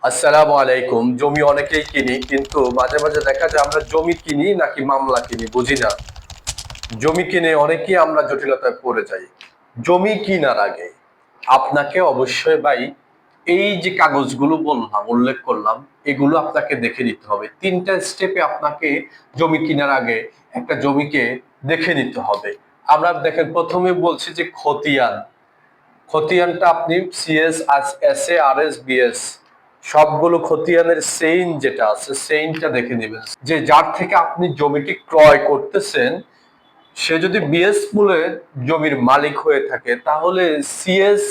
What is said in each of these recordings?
আসসালামু আলাইকুম। জমি অনেকেই কিনি, কিন্তু মাঝে মাঝে দেখা যায় আমরা জমি কিনি নাকি মামলা কিনি বুঝি না। জমি কিনে অনেকেই আমরা জটিলতায় পড়ে যাই। জমি কেনার আগে আপনাকে অবশ্যই ভাই এই যে কাগজগুলো বললাম, উল্লেখ করলাম, এগুলো আপনাকে দেখে নিতে হবে। তিনটা স্টেপে আপনাকে জমি কেনার আগে একটা জমিকে দেখে নিতে হবে। আমরা দেখেন প্রথমে বলছি যে খতিয়ান। খতিয়ানটা আপনি CS, S A, R S, BS সবগুলো খতিয়ানের সেইন যেটা আছে সেইনটা দেখে নেবেন। যে যার থেকে আপনি জমিটি ক্রয় করতেছেন সে যদি বিএস মূলে জমির মালিক হয়ে থাকে তাহলে CS,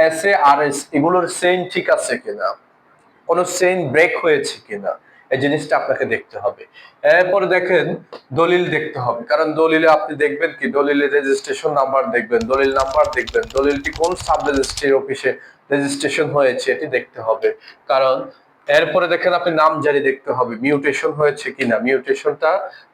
S A, R S এগুলোর সেইন ঠিক আছে কিনা, কোনো চেইন ব্রেক হয়েছে কিনা, এই জিনিসটা আপনাকে দেখতে হবে। এরপরে দেখেন দলিল দেখতে হবে, কারণ দলিলে আপনি দেখবেন কি, দলিলে রেজিস্ট্রেশন নাম্বার দেখবেন, দলিল নাম্বার দেখবেন, দলিলটি কোন সাব রেজিস্ট্রি অফিসে রেজিস্ট্রেশন হয়েছে এটি দেখতে হবে। কারণ এরপরে দেখেন আপনি নামজারি দেখতে হবে, মিউটেশন হয়েছে কিনা, মিউটেশনটা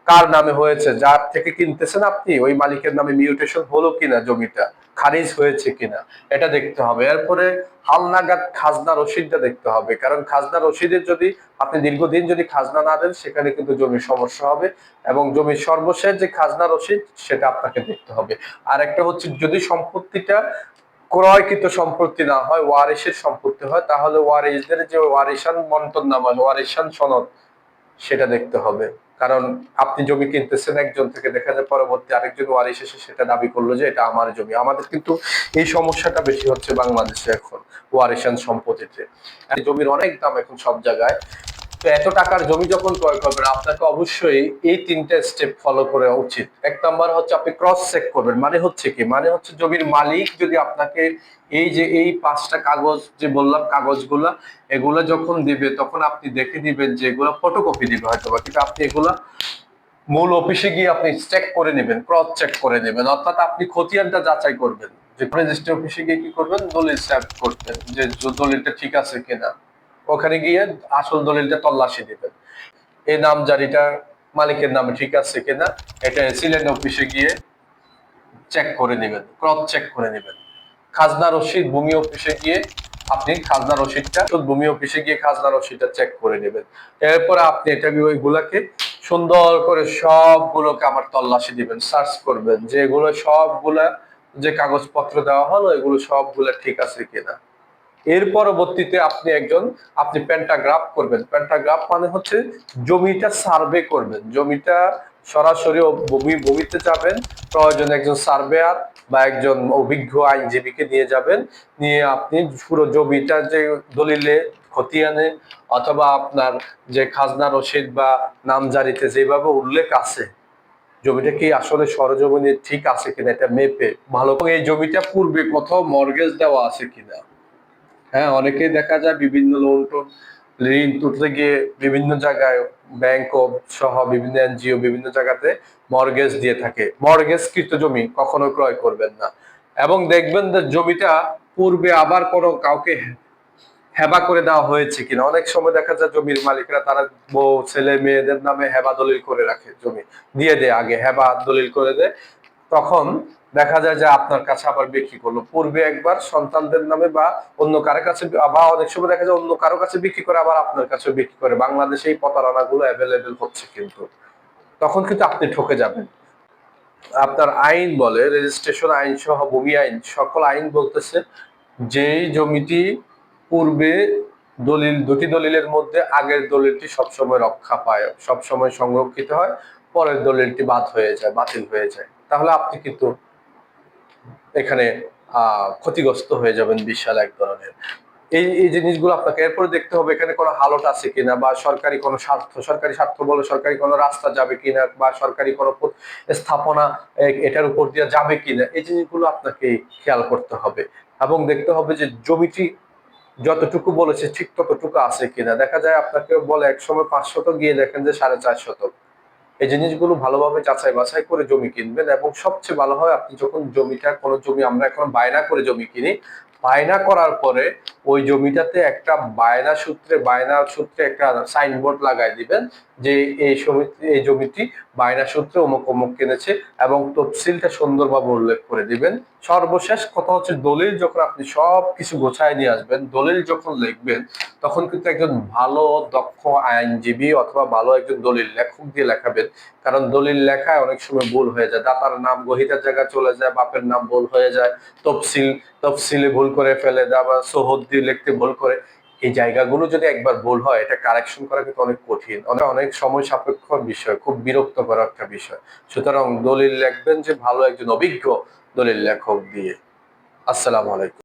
কার নামে হয়েছে, যার থেকে কিনতেছেন আপনি ওই মালিকের নামে মিউটেশন হলো কিনা, জমিটা খারিজ হয়েছে কিনা এটা দেখতে হবে। এরপরে হালনাগাদ খাজনা রসিদটা দেখতে হবে, কারণ খাজনা রসিদের যদি আপনি দীর্ঘদিন যদি খাজনা না দেন সেখানে কিন্তু জমির সমস্যা হবে, এবং জমির সর্বশেষ যে খাজনা রসিদ সেটা আপনাকে দেখতে হবে। আর একটা হচ্ছে যদি সম্পত্তিটা ক্রয়কৃত সম্পত্তি না হয়, ওয়ারিশের সম্পত্তি হয়, তাহলে ওয়ারিশদের যে ওয়ারিশান মন্তনামা, ওয়ারিশান সনদ সেটা দেখতে হবে। কারণ আপনি জমি কিনতেছেন একজন থেকে, দেখা যায় পরবর্তী আরেকজন ওয়ারিশ এসে সেটা দাবি করলো যে এটা আমার জমি। আমাদের কিন্তু এই সমস্যাটা বেশি হচ্ছে বাংলাদেশে এখন ওয়ারিশান সম্পত্তিতে। জমির অনেক দাম এখন সব জায়গায়। তো এত টাকার জমি যখন ক্রয় করবেন আপনাকে অবশ্যই এই তিনটা স্টেপ ফলো করা উচিত। এক নাম্বার হচ্ছে আপনি ক্রস চেক করবেন, মানে হচ্ছে কি, মানে হচ্ছে জমির মালিক যদি আপনাকে এই যে এই পাঁচটা কাগজ যে বললাম কাগজগুলা এগুলা যখন দিবে তখন আপনি দেখে দিবেন যে এগুলা ফটোকপি দিবে হয়তো বা, কিন্তু আপনি এগুলা মূল অফিসে গিয়ে আপনি চেক করে নেবেন, ক্রস চেক করে নেবেন, অর্থাৎ আপনি খতিয়ানটা যাচাই করবেন। যে রেজিস্ট্রি অফিসে গিয়ে কি করবেন, দলিল চেক করবেন যে দলিলটা ঠিক আছে কিনা, ওখানে গিয়ে আসল দলিলটা তল্লাশি দিবেন, এই নামজারিটা মালিকের নামে ঠিক আছে কিনা এটা সিলেট অফিসে গিয়ে চেক করে নেবেন, ক্রস চেক করে নেবেন। খাজনা রসিদ ভূমি অফিসে গিয়ে আপনি খাজনা রসিদটা ভূমি অফিসে গিয়ে খাজনা রসিদটা চেক করে নেবেন। এরপরে আপনি এটা ওইগুলাকে সুন্দর করে সবগুলোকে আবার তল্লাশি দিবেন, সার্চ করবেন যে এগুলো সবগুলা যে কাগজপত্র দেওয়া হলো এগুলো সবগুলা ঠিক আছে কিনা। এর পরবর্তীতে আপনি পেন্টাগ্রাফ করবেন। পেন্টাগ্রাফ মানে হচ্ছে জমিটা সার্ভে করবেন, জমিটা সরাসরি ভূমিতে যাবেন, প্রয়োজনে একজন সার্ভেয়ার বা একজন অভিজ্ঞ আইনজীবীকে নিয়ে যাবেন, নিয়ে আপনি পুরো জমিটা যে দলিলে, খতিয়ানে অথবা আপনার যে খাজনা রসিদ বা নামজারিতে যেভাবে উল্লেখ আছে জমিটা কি আসলে সরজমিনে ঠিক আছে কিনা এটা মেপে ভালো, এই জমিটা পূর্বে কোথাও মর্গেজ দেওয়া আছে কিনা। হ্যাঁ, অনেকেই দেখা যায় বিভিন্ন লোন টোন, ঋণ তুলতে গিয়ে বিভিন্ন জায়গায় ব্যাংক সহ বিভিন্ন এনজিও বিভিন্ন জায়গাতে মর্গেজ দিয়ে থাকে। মর্গেজকৃত জমি কখনো ক্রয় করবেন না। এবং দেখবেন যে জমিটা পূর্বে আবার কোনো কাউকে হেবা করে দেওয়া হয়েছে কিনা। অনেক সময় দেখা যায় জমির মালিকরা তারা বউ ছেলে মেয়েদের নামে হেবা দলিল করে রাখে, জমি দিয়ে দেয়, আগে হেবা দলিল করে দেয়, তখন দেখা যায় যে আপনার কাছে আবার বিক্রি করলো, পূর্বে একবার সন্তানদের নামে বা অন্য কারো কাছে, বা অনেক সময় দেখা যায় অন্য কারো কাছে বিক্রি করে আবার আপনার কাছে বিক্রি করে। বাংলাদেশে এই প্রতারণা গুলো অ্যাভেলেবেল হচ্ছে, কিন্তু তখন কিন্তু আপনি ঠকে যাবেন। আপনার আইন বলে, রেজিস্ট্রেশন আইন সহ ভূমি আইন সকল আইন বলতেছে যেই জমিটি পূর্বে দলিল, দুটি দলিলের মধ্যে আগের দলিলটি সবসময় রক্ষা পায়, সবসময় সংরক্ষিত হয়, পরের দলিলটি বাদ হয়ে যায়, বাতিল হয়ে যায়, তাহলে আপনি কিন্তু এখানে ক্ষতিগ্রস্ত হয়ে যাবেন বিশাল এক ধরনের। এই এই জিনিসগুলো আপনাকে এরপরে দেখতে হবে এখানে কোনো হালট আছে কিনা, বা সরকারি কোনো স্বার্থ, সরকারি স্বার্থ বলে সরকারি কোনো রাস্তা যাবে কিনা, বা সরকারি কোনো স্থাপনা এটার উপর দিয়ে যাবে কিনা, এই জিনিসগুলো আপনাকে খেয়াল করতে হবে। এবং দেখতে হবে যে জমিটি যতটুকু বলেছে ঠিক ততটুকু আছে কিনা। দেখা যায় আপনাকে বলে এক সময় 500 গিয়ে দেখেন যে 4.5 শতক। এই জিনিসগুলো ভালোভাবে যাচাই বাছাই করে জমি কিনবেন। এবং সবচেয়ে ভালো হয় আপনি যখন জমিটা, কোনো জমি আমরা এখন বায়না করে জমি কিনি, বায়না করার পরে ওই জমিটাতে একটা বায়না সূত্রে একটা সাইনবোর্ড লাগাই দিবেন যে এই জমিটি বায়না সূত্রে অমুক অমুক কিনেছে, এবং তফসিলটা সুন্দরভাবে উল্লেখ করে দিবেন সর্বশেষ কথা হচ্ছে দলিল যখন আপনি সবকিছু গোছায় নিয়ে আসবেন, দলিল যখন লিখবেন, তখন কিন্তু একজন ভালো দক্ষ আইনজীবী অথবা ভালো একজন দলিল লেখক দিয়ে লেখাবেন। কারণ দলিল লেখায় অনেক সময় ভুল হয়ে যায়, দাতার নাম গহিতার জায়গায় চলে যায়, বাপের নাম ভুল হয়ে যায়, তফসিলে ভুল করে ফেলে, আবার সহদ দিয়ে লিখতে ভুল করে। এই জায়গাগুলো যদি একবার ভুল হয়, এটা কারেকশন করা কিন্তু অনেক কঠিন, অনেক সময় সাপেক্ষ বিষয়, খুব বিরক্তকর একটা বিষয়। সুতরাং দলিল লিখবেন যে ভালো একজন অভিজ্ঞ দলিল লেখক দিয়ে। আসসালামু আলাইকুম।